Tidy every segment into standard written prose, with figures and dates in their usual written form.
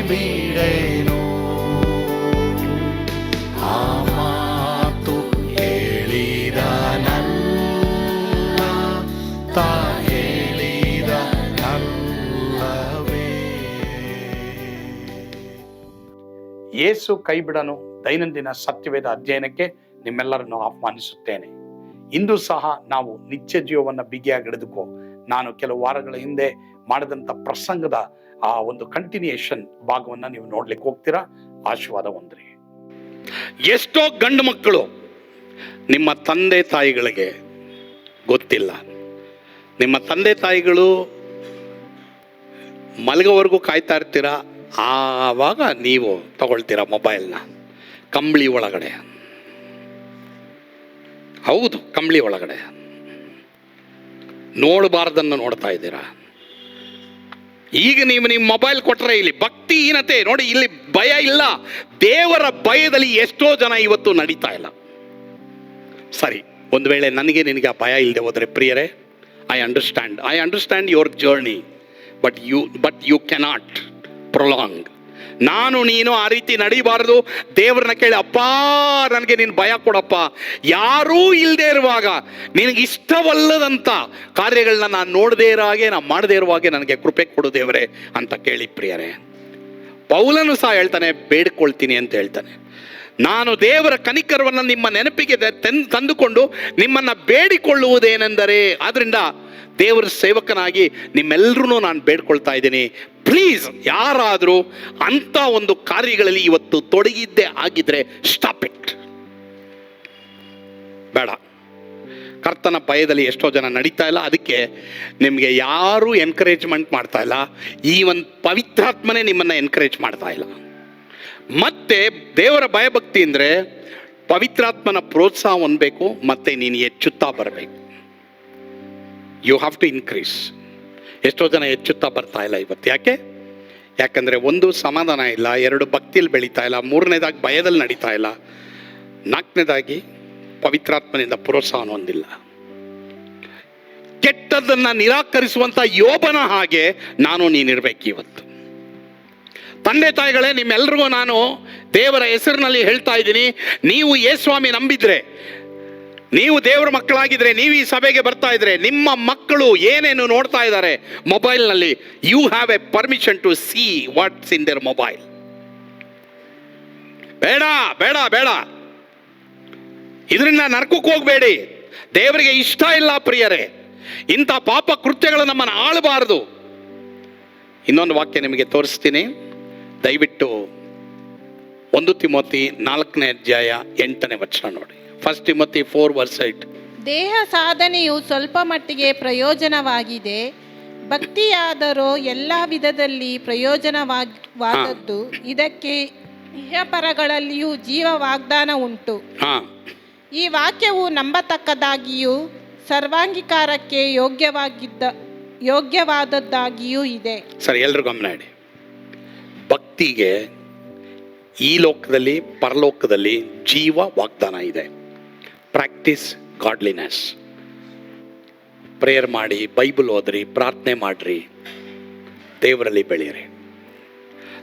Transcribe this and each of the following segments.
ಬಿಡೆನು. ಆ ಮಾತು ಹೇಳಿದ ನನ್ನ ತಾ ಹೇಳಿದ ನಲ್ಲವೇ. ಯೇಸು ಕೈ ಬಿಡನು ದೈನಂದಿನ ಸತ್ಯವೇದ ಅಧ್ಯಯನಕ್ಕೆ ನಿಮ್ಮೆಲ್ಲರನ್ನು ಆಹ್ವಾನಿಸುತ್ತೇನೆ. ಇಂದು ಸಹ ನಾವು ನಿತ್ಯ ಜೀವವನ್ನು ಬಿಗಿಯಾಗಿ ಹಿಡಿದುಕೋ. ನಾನು ಕೆಲವು ವಾರಗಳ ಹಿಂದೆ ಮಾಡಿದಂಥ ಪ್ರಸಂಗದ ಆ ಒಂದು ಕಂಟಿನ್ಯೂಯೇಷನ್ ಭಾಗವನ್ನು ನೀವು ನೋಡ್ಲಿಕ್ಕೆ ಹೋಗ್ತೀರಾ. ಆಶೀರ್ವಾದ ಹೊಂದ್ರಿ. ಎಷ್ಟೋ ಗಂಡು ಮಕ್ಕಳು ನಿಮ್ಮ ತಂದೆ ತಾಯಿಗಳಿಗೆ ಗೊತ್ತಿಲ್ಲ. ನಿಮ್ಮ ತಂದೆ ತಾಯಿಗಳು ಮಲಗೋವರೆಗೂ ಕಾಯ್ತಾ ಇರ್ತೀರಾ. ಆವಾಗ ನೀವು ತಗೊಳ್ತೀರಾ ಮೊಬೈಲ್ನ ಕಂಬಳಿ ಒಳಗಡೆ. ಹೌದು, ಕಂಬಳಿ ಒಳಗಡೆ ನೋಡಬಾರ್ದನ್ನು ನೋಡ್ತಾ ಇದ್ದೀರಾ. ಈಗ ನೀವು ನಿಮ್ಮ ಮೊಬೈಲ್ ಕೊಟ್ಟರೆ ಇಲ್ಲಿ ಭಕ್ತಿಹೀನತೆ ನೋಡಿ, ಇಲ್ಲಿ ಭಯ ಇಲ್ಲ. ದೇವರ ಭಯದಲ್ಲಿ ಎಷ್ಟೋ ಜನ ಇವತ್ತು ನಡೀತಾ ಇಲ್ಲ. ಸರಿ, ಒಂದು ವೇಳೆ ನನಗೆ ನಿನಗೆ ಆ ಭಯ ಇಲ್ಲದೆ ಹೋದರೆ ಪ್ರಿಯರೇ, I understand your journey, but you cannot prolong. ನಾನು ನೀನು ಆ ರೀತಿ ನಡೀಬಾರದು. ದೇವ್ರನ್ನ ಕೇಳಿ, ಅಪ್ಪ ನನಗೆ ನೀನು ಭಯ ಕೊಡಪ್ಪ. ಯಾರೂ ಇಲ್ಲದೆ ಇರುವಾಗ ನಿನಗೆ ಇಷ್ಟವಲ್ಲದಂಥ ಕಾರ್ಯಗಳನ್ನ ನಾನು ನೋಡದೇ ಇರುವಾಗೆ, ನಾನು ಮಾಡದೇ ಇರುವಾಗೆ ನನಗೆ ಕೃಪೆ ಕೊಡು ದೇವರೇ ಅಂತ ಕೇಳಿ ಪ್ರಿಯರೇ. ಪೌಲನು ಸಹ ಹೇಳ್ತಾನೆ, ಬೇಡ್ಕೊಳ್ತೀನಿ ಅಂತ ಹೇಳ್ತಾನೆ. ನಾನು ದೇವರ ಕನಿಕರವನ್ನು ನಿಮ್ಮ ನೆನಪಿಗೆ ತಂದುಕೊಂಡು ನಿಮ್ಮನ್ನು ಬೇಡಿಕೊಳ್ಳುವುದೇನೆಂದರೆ, ಆದ್ರಿಂದ ದೇವರ ಸೇವಕನಾಗಿ ನಿಮ್ಮೆಲ್ಲರೂ ನಾನು ಬೇಡ್ಕೊಳ್ತಾ ಇದ್ದೀನಿ, ಪ್ಲೀಸ್ ಯಾರಾದರೂ ಅಂಥ ಒಂದು ಕಾರ್ಯಗಳಲ್ಲಿ ಇವತ್ತು ತೊಡಗಿದ್ದೇ ಆಗಿದ್ರೆ ಸ್ಟಾಪ್ ಇಟ್. ಬೇಡ. ಕರ್ತನ ಭಯದಲ್ಲಿ ಎಷ್ಟೋ ಜನ ನಡೀತಾ ಇಲ್ಲ. ಅದಕ್ಕೆ ನಿಮಗೆ ಯಾರೂ ಎನ್ಕರೇಜ್ಮೆಂಟ್ ಮಾಡ್ತಾ ಇಲ್ಲ. ಈ ಒಂದು ಪವಿತ್ರಾತ್ಮನೇ ನಿಮ್ಮನ್ನು ಎನ್ಕರೇಜ್ ಮಾಡ್ತಾ ಇಲ್ಲ. ಮತ್ತೆ ದೇವರ ಭಯಭಕ್ತಿ ಅಂದರೆ ಪವಿತ್ರಾತ್ಮನ ಪ್ರೋತ್ಸಾಹ ಹೊಂದಬೇಕು, ಮತ್ತೆ ನೀನು ಹೆಚ್ಚುತ್ತಾ ಬರಬೇಕು. You have to increase. ಎಷ್ಟೋ ಜನ ಹೆಚ್ಚುತ್ತಾ ಬರ್ತಾ ಇಲ್ಲ ಇವತ್ತು. ಯಾಕಂದರೆ ಒಂದು ಸಮಾಧಾನ ಇಲ್ಲ, ಎರಡು ಭಕ್ತಿಯಲ್ಲಿ ಬೆಳೀತಾ ಇಲ್ಲ, ಮೂರನೇದಾಗಿ ಭಯದಲ್ಲಿ ನಡೀತಾ ಇಲ್ಲ, ನಾಲ್ಕನೇದಾಗಿ ಪವಿತ್ರಾತ್ಮನಿಂದ ಪ್ರೋತ್ಸಾಹ ಹೊಂದಿಲ್ಲ. ಕೆಟ್ಟದನ್ನು ನಿರಾಕರಿಸುವಂಥ ಯೋಬನ ಹಾಗೆ ನಾನು ನೀನಿರ್ಬೇಕು ಇವತ್ತು. ತಂದೆ ತಾಯಿಗಳೇ, ನಿಮ್ಮೆಲ್ರಿಗೂ ನಾನು ದೇವರ ಹೆಸರಿನಲ್ಲಿ ಹೇಳ್ತಾ ಇದ್ದೀನಿ, ನೀವು ಯೇಸ್ವಾಮಿ ನಂಬಿದ್ರೆ, ನೀವು ದೇವರ ಮಕ್ಕಳಾಗಿದ್ರೆ, ನೀವು ಈ ಸಭೆಗೆ ಬರ್ತಾ ಇದ್ರೆ, ನಿಮ್ಮ ಮಕ್ಕಳು ಏನೇನು ನೋಡ್ತಾ ಇದ್ದಾರೆ ಮೊಬೈಲ್ನಲ್ಲಿ, you have a permission to see what's in their mobile. ಬೇಡ ಬೇಡ ಬೇಡ, ಇದರಿಂದ ನರಕಕ್ಕೆ ಹೋಗಬೇಡಿ. ದೇವರಿಗೆ ಇಷ್ಟ ಇಲ್ಲ ಪ್ರಿಯರೇ. ಇಂಥ ಪಾಪ ಕೃತ್ಯಗಳು ನಮ್ಮನ್ನು ಆಳಬಾರದು. ಇನ್ನೊಂದು ವಾಕ್ಯ ನಿಮಗೆ ತೋರಿಸ್ತೀನಿ, ದಯವಿಟ್ಟು 1 ತಿಮೋತಿ 4ನೇ ಅಧ್ಯಾಯ 8ನೇ ವಚನ ನೋಡಿ. 1 ತಿಮೋತಿ 4:8. ದೇಹ ಸಾಧನೆಯು ಸ್ವಲ್ಪ ಮಟ್ಟಿಗೆ ಪ್ರಯೋಜನವಾಗಿದೆ, ಭಕ್ತಿಯಾದರೂ ಎಲ್ಲ ವಿಧದಲ್ಲಿ ಪ್ರಯೋಜನವಾದದ್ದು. ಇದಕ್ಕೆ ಇಹಪರಗಳಲ್ಲಿಯೂ ಜೀವ ವಾಗ್ದಾನ ಉಂಟು. ಈ ವಾಕ್ಯವು ನಂಬತಕ್ಕದಾಗಿಯೂ ಸರ್ವಾಂಗೀಕಾರಕ್ಕೆ ಯೋಗ್ಯವಾದದ್ದಾಗಿಯೂ ಇದೆ. ಸರಿ, ಎಲ್ರು ಗಮನ ಇಡಿ. ಭಕ್ತಿಗೆ ಈ ಲೋಕದಲ್ಲಿ ಪರಲೋಕದಲ್ಲಿ ಜೀವ ವಾಗ್ದಾನ ಇದೆ. Practice godliness. ಪ್ರೇಯರ್ ಮಾಡಿ, ಬೈಬಲ್ ಓದ್ರಿ, ಪ್ರಾರ್ಥನೆ ಮಾಡ್ರಿ, ದೇವರಲ್ಲಿ ಬೆಳೆಯಿರಿ.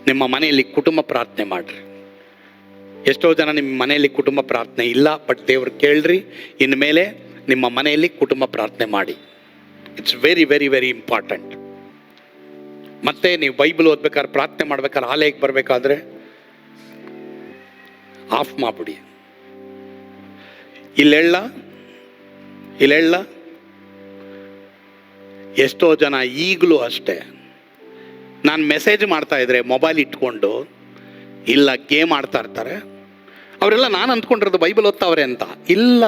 ನಿಮ್ಮ ಮನೆಯಲ್ಲಿ ಕುಟುಂಬ ಪ್ರಾರ್ಥನೆ ಮಾಡ್ರಿ. ಎಷ್ಟೋ ಜನ ನಿಮ್ಮ ಮನೆಯಲ್ಲಿ ಕುಟುಂಬ ಪ್ರಾರ್ಥನೆ ಇಲ್ಲ, ಬಟ್ ದೇವ್ರು ಕೇಳ್ರಿ. ಇನ್ಮೇಲೆ ನಿಮ್ಮ ಮನೆಯಲ್ಲಿ ಕುಟುಂಬ ಪ್ರಾರ್ಥನೆ ಮಾಡಿ. It's very very very important. ಮತ್ತೆ ನೀವು ಬೈಬಲ್ ಓದ್ಬೇಕಾದ್ರೆ, ಪ್ರಾರ್ಥನೆ ಮಾಡ್ಬೇಕಾದ್ರೆ, ಆಲಯಕ್ಕೆ ಬರಬೇಕಾದ್ರೆ ಆಫ್ ಮಾಡ್ಬಿಡಿ. ಇಲ್ಲೆಲ್ಲ ಎಷ್ಟೋ ಜನ ಈಗಲೂ ಅಷ್ಟೇ, ನಾನು ಮೆಸೇಜ್ ಮಾಡ್ತಾ ಇದ್ರೆ ಮೊಬೈಲ್ ಇಟ್ಕೊಂಡು ಇಲ್ಲ ಗೇಮ್ ಆಡ್ತಾ ಇರ್ತಾರೆ. ಅವರೆಲ್ಲ ನಾನು ಅಂದ್ಕೊಂಡಿರೋದು ಬೈಬಲ್ ಓದ್ತಾವ್ರೆ ಅಂತ. ಇಲ್ಲ,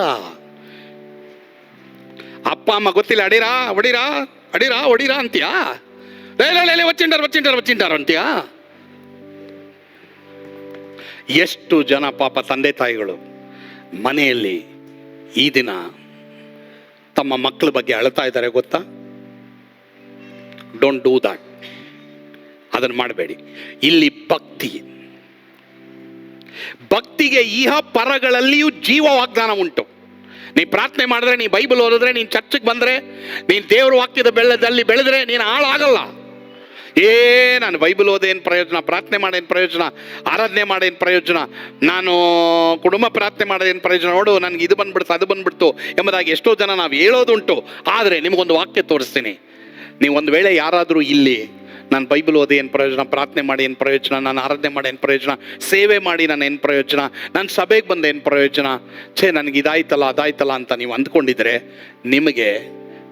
ಅಪ್ಪ ಅಮ್ಮ ಗೊತ್ತಿಲ್ಲ, ಅಡಿರಾ ಹೊಡಿರಾ ಅಡಿರಾ ಹೊಡಿರಾ ಅಂತೀಯಾ, ವಚ್ಚಿಂಡಾರ ಅಂತೀಯಾ. ಎಷ್ಟು ಜನ ಪಾಪ ತಂದೆ ತಾಯಿಗಳು ಮನೆಯಲ್ಲಿ ಈ ದಿನ ತಮ್ಮ ಮಕ್ಕಳ ಬಗ್ಗೆ ಅಳ್ತಾ ಇದ್ದಾರೆ ಗೊತ್ತಾ? Don't do that. ಅದನ್ನು ಮಾಡಬೇಡಿ. ಇಲ್ಲಿ ಭಕ್ತಿಗೆ ಇಹ ಪರಗಳಲ್ಲಿಯೂ ಜೀವ ವಾಗ್ದಾನ ಉಂಟು. ನೀ ಪ್ರಾರ್ಥನೆ ಮಾಡಿದ್ರೆ, ನೀ ಬೈಬಲ್ ಓದಿದ್ರೆ, ನೀನು ಚರ್ಚಿಗೆ ಬಂದರೆ, ನೀನು ದೇವ್ರ ವಾಕ್ಯದ ಬೆಳೆದಲ್ಲಿ ಬೆಳೆದ್ರೆ ನೀನು ಹಾಳಾಗಲ್ಲ. ನಾನು ಬೈಬಲ್ ಓದೇನು ಪ್ರಯೋಜನ, ಪ್ರಾರ್ಥನೆ ಮಾಡೇನು ಪ್ರಯೋಜನ, ಆರಾಧನೆ ಮಾಡೇನು ಪ್ರಯೋಜನ, ನಾನು ಕುಟುಂಬ ಪ್ರಾರ್ಥನೆ ಮಾಡೋದೇನು ಪ್ರಯೋಜನ, ನೋಡು ನನಗೆ ಇದು ಬಂದ್ಬಿಡ್ತು ಅದು ಬಂದ್ಬಿಡ್ತು ಎಂಬುದಾಗಿ ಎಷ್ಟೋ ಜನ ನಾವು ಹೇಳೋದುಂಟು. ಆದರೆ ನಿಮಗೊಂದು ವಾಕ್ಯ ತೋರಿಸ್ತೀನಿ. ನೀವು ಒಂದು ವೇಳೆ ಯಾರಾದರೂ ಇಲ್ಲಿ ನಾನು ಬೈಬಲ್ ಓದಿ ಏನು ಪ್ರಯೋಜನ, ಪ್ರಾರ್ಥನೆ ಮಾಡಿ ಏನು ಪ್ರಯೋಜನ, ನಾನು ಆರಾಧನೆ ಮಾಡಿ ಏನು ಪ್ರಯೋಜನ, ಸೇವೆ ಮಾಡಿ ನಾನು ಏನು ಪ್ರಯೋಜನ, ನಾನು ಸಭೆಗೆ ಬಂದ ಏನು ಪ್ರಯೋಜನ, ನನಗೆ ಇದಾಯ್ತಲ್ಲ ಅದಾಯ್ತಲ್ಲ ಅಂತ ನೀವು ಅಂದ್ಕೊಂಡಿದ್ರೆ ನಿಮಗೆ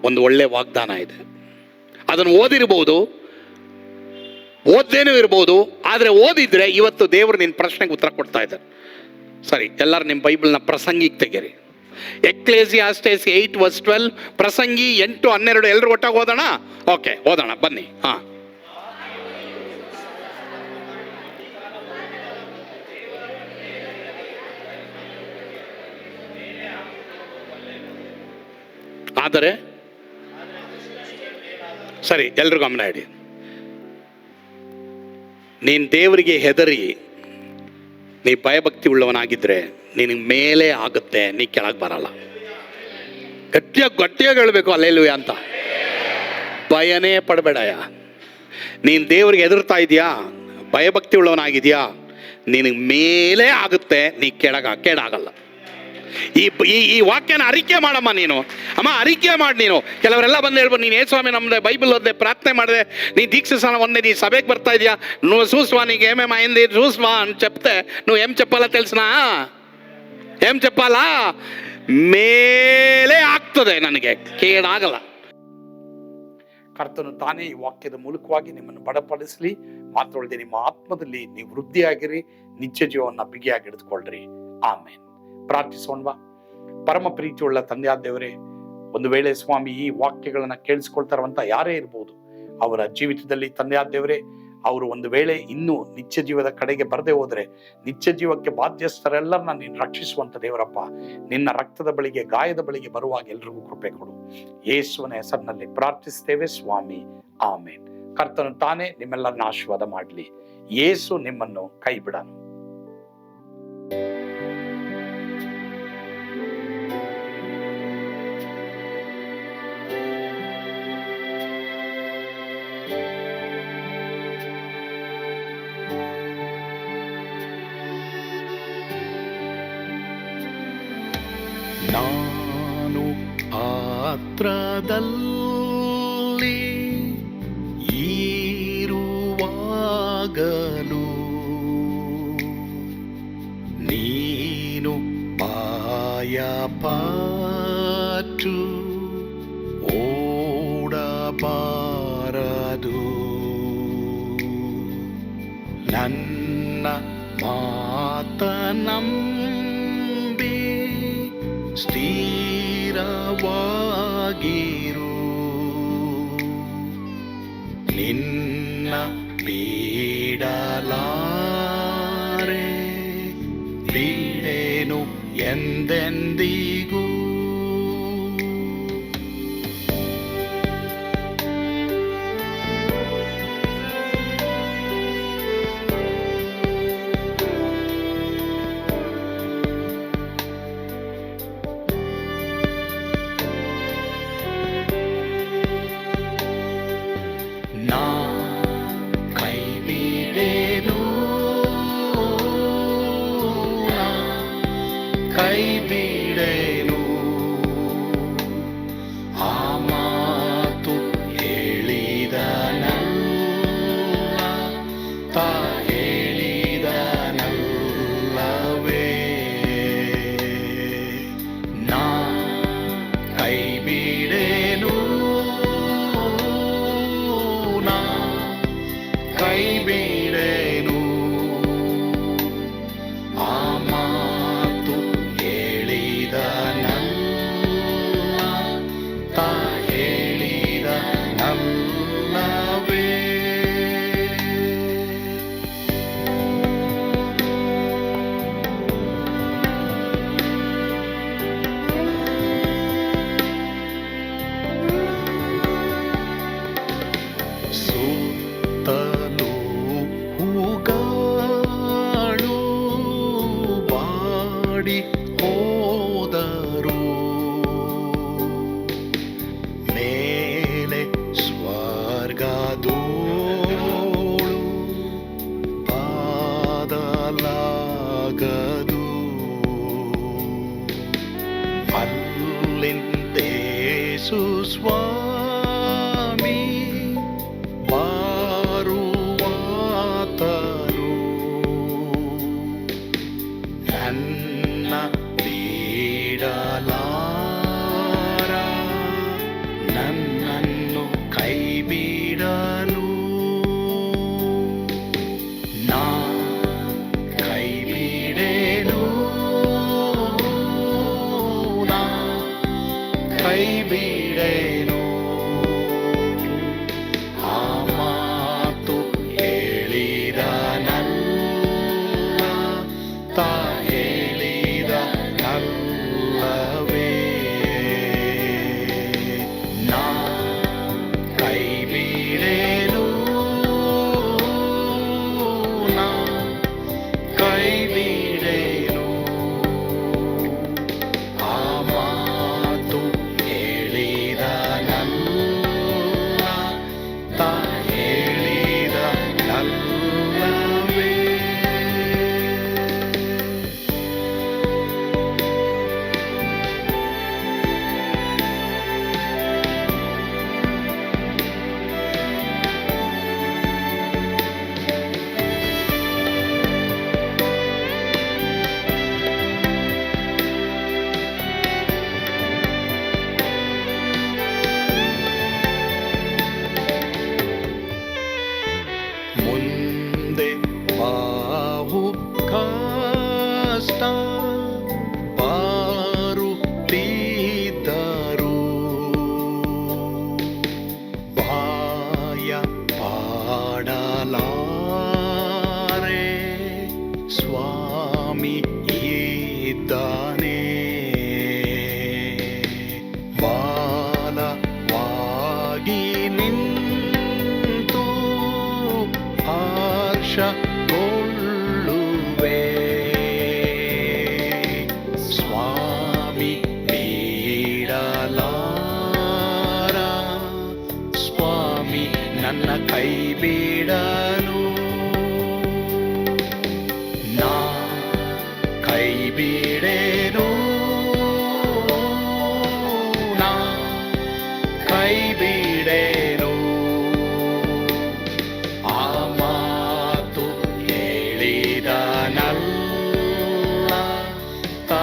ಒಂದು ಒಳ್ಳೆ ವಾಗ್ದಾನ ಇದೆ. ಅದನ್ನು ಓದಿರ್ಬೋದು, ಓದ್ದೇನೂ ಇರ್ಬೋದು, ಆದರೆ ಓದಿದ್ರೆ ಇವತ್ತು ದೇವರು ನಿನ್ನ ಪ್ರಶ್ನೆಗೆ ಉತ್ತರ ಕೊಡ್ತಾ ಇದ್ದಾರೆ. ಸರಿ, ಎಲ್ಲರೂ ನಿಮ್ಮ ಬೈಬಲ್ನ ಪ್ರಸಂಗಿಗೆ ತೆಗೀರಿ. ಎಕ್ಲೇಸಿಯಾಸ್ಟೆಸ್ 8:12, ಪ್ರಸಂಗಿ 8:12. ಎಲ್ಲರೂ ಒಟ್ಟಾಗಿ ಓದೋಣ? ಓಕೆ, ಓದೋಣ ಬನ್ನಿ. ಹಾಂ, ಆದರೆ ಸರಿ, ಎಲ್ರು ಗಮನ ಇಡಿ. ನೀನು ದೇವರಿಗೆ ಹೆದರಿ ನೀ ಭಯಭಕ್ತಿ ಉಳ್ಳವನಾಗಿದ್ದರೆ ನಿನಗೆ ಮೇಲೆ ಆಗುತ್ತೆ, ನೀ ಕೆಳಗೆ ಬರಲ್ಲ. ಗಟ್ಟಿಯಾಗಿ ಹೇಳಬೇಕು ಅಲ್ಲೇಲುಯ್ಯ ಅಂತ. ಭಯನೇ ಪಡಬೇಡಯ್ಯ. ನೀನು ದೇವರಿಗೆ ಹೆದರ್ತಾ ಇದೆಯಾ, ಭಯಭಕ್ತಿ ಉಳ್ಳವನಾಗಿದೆಯಾ, ನಿನಗೆ ಮೇಲೆ ಆಗುತ್ತೆ, ನೀ ಕೆಳಗಾಗಲ್ಲ. ಈ ವಾಕ್ಯನ ಅರಿಕೆ ಮಾಡಮ್ಮ ನೀನು. ಅಮ್ಮ ಅರಿಕೆ ಮಾಡಿ ನೀನು. ಕೆಲವರೆಲ್ಲ ಬಂದು ಹೇಳ್ಬೋದು, ನೀನು ಸ್ವಾಮಿ ನಮ್ಮದೇ ಬೈಬಲ್ ಓದ್ದೆ, ಪ್ರಾರ್ಥನೆ ಮಾಡಿದೆ, ನೀ దీక్ష ಒಂದೇ, ನೀ ಸಭೆಗೆ ಬರ್ತಾ ಇದೆಯಾ, నువ్వు చూస్వా నీకేమేమి అయింది చూస్వా అని చెప్తే నువ్వు ఏం చెప్పాలో తెలిసినా? ఏం చెప్పాలా? ಮೇಲೆ ಆಗ್ತದೆ, ನನಗೆ ಕೇಡಾಗಲ್ಲ. ಕರ್ತನು ತಾನೇ ಈ ವಾಕ್ಯದ ಮೂಲಕವಾಗಿ ನಿಮ್ಮನ್ನು ಬಡಪಡಿಸಲಿ. ಮಾತ್ರವಲ್ಲದೆ ನಿಮ್ಮ ಆತ್ಮದಲ್ಲಿ ನೀವು ವೃದ್ಧಿಯಾಗಿರಿ, ನಿತ್ಯ ಜೀವವನ್ನು ಬಿಗಿಯಾಗಿ ಹಿಡಿದುಕೊಳ್ಳ್ರಿ. ಆಮೇನ್. ಪ್ರಾರ್ಥಿಸೋಣವಾ? ಪರಮ ಪ್ರೀತಿಯುಳ್ಳ ತಂದೆಯಾದ ದೇವರೇ, ಒಂದು ವೇಳೆ ಸ್ವಾಮಿ ಈ ವಾಕ್ಯಗಳನ್ನ ಕೇಳಿಸ್ಕೊಳ್ತಾರಂತ ಯಾರೇ ಇರ್ಬೋದು, ಅವರ ಜೀವಿತದಲ್ಲಿ ತಂದೆಯಾದ ದೇವರೇ, ಅವರು ಒಂದು ವೇಳೆ ಇನ್ನೂ ನಿತ್ಯ ಜೀವದ ಕಡೆಗೆ ಬರದೆ ಹೋದರೆ ನಿತ್ಯ ಜೀವಕ್ಕೆ ಬಾಧ್ಯಸ್ಥರೆಲ್ಲರನ್ನ ನೀನು ರಕ್ಷಿಸುವಂತ ದೇವರಪ್ಪ, ನಿನ್ನ ರಕ್ತದ ಬಳಿಗೆ, ಗಾಯದ ಬಳಿಗೆ ಬರುವಾಗ ಎಲ್ರಿಗೂ ಕೃಪೆ ಕೊಡು. ಯೇಸುವಿನ ಹೆಸರಿನಲ್ಲಿ ಪ್ರಾರ್ಥಿಸ್ತೇವೆ ಸ್ವಾಮಿ, ಆಮೇನ್. ಕರ್ತನು ತಾನೇ ನಿಮ್ಮೆಲ್ಲರನ್ನ ಆಶೀರ್ವಾದ ಮಾಡಲಿ. ಯೇಸು ನಿಮ್ಮನ್ನು ಕೈ ಬಿಡನು. ನಾನು ಪಾತ್ರದಲ್ಲಿ ಇರುವಾಗಲೂ ನೀನು ಭಯಪಟ್ಟು ಓಡಬಾರದು. ನನ್ನ ಮಾತನಂಬಿ ಸ್ಥಿರವಾಗಿರು. ನಿನ್ನ ಬಿಡಲಾರೆ, ಬಿಡೆನು ಎಂದೆಂದಿಗೂ. ಕೈ ಲಿಂದೇಸು ಸ್ವಾಮಿ ಬಾರುವಾತನು ನನ್ನ ಬಿಡಲಾರ ನನ್ನನ್ನು ಕೈ ಬಿಡಲು ನಾ ಕೈ ಬಿಡೆನು ನಾ ಕೈ ಬಿಡೆನು ಆ ಮಾತು ಹೇಳಿದನಲ್ಲ ತಾ ಹೇಳಿದನಲ್ಲವೇ ನಾ ಕೈ ಬಿಡೆನು ನಾ ಕೈ ಬಿಡೆನು ಆ ಮಾತು ಹೇಳಿದನಲ್ಲ ತಾ ಹೇಳಿದನಲ್ಲವೇ ಮುಂದೆ ಬಾವು ಕಷ್ಟ ಬಾರುತ್ತಿದ್ದರು ಬಾಯ ಪಾಡಲಾರೆ ಸ್ವಾಮಿ ಇದ್ದಾನೆ ಬಾಲವಾಗಿ ನಿಂತು ಹರ್ಷಗೊಳ್ಳುವೆ ಸ್ವಾಮಿ ಬಿಡಲಾರ ಸ್ವಾಮಿ ನನ್ನ ಕೈ ಬಿಡಲು ನಾ ಕೈ ಬಿಡೆನು ನಾ ಕೈ ಬಿಡೆನು ಆ ಮಾತು ಹೇಳಿದನಲ್ಲ ತಾ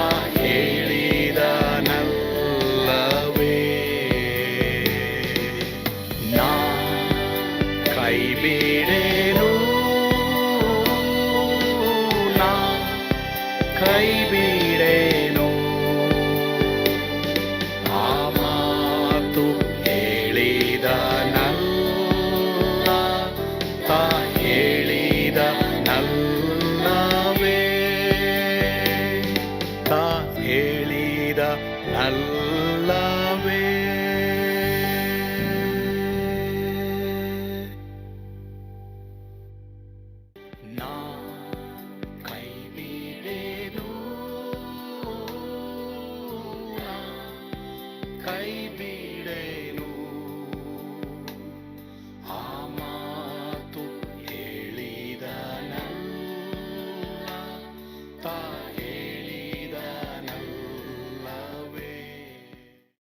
ಹೇಳಿದನಲ್ಲವೇ ನಾ ಕೈ ಬಿಡೆನು ನಾ ಕೈ ಬಿಡೆನು ಆ ಮಾತು ಹೇಳಿದನಲ್ಲ ತಾ ಹೇಳಿದನಲ್ಲವೇ ತಾ ಹೇಳಿದನಲ್ಲವೇ ನಾ ಕೈ ಬಿಡೆನು ನಾ ಕೈ ಬಿಡೆನು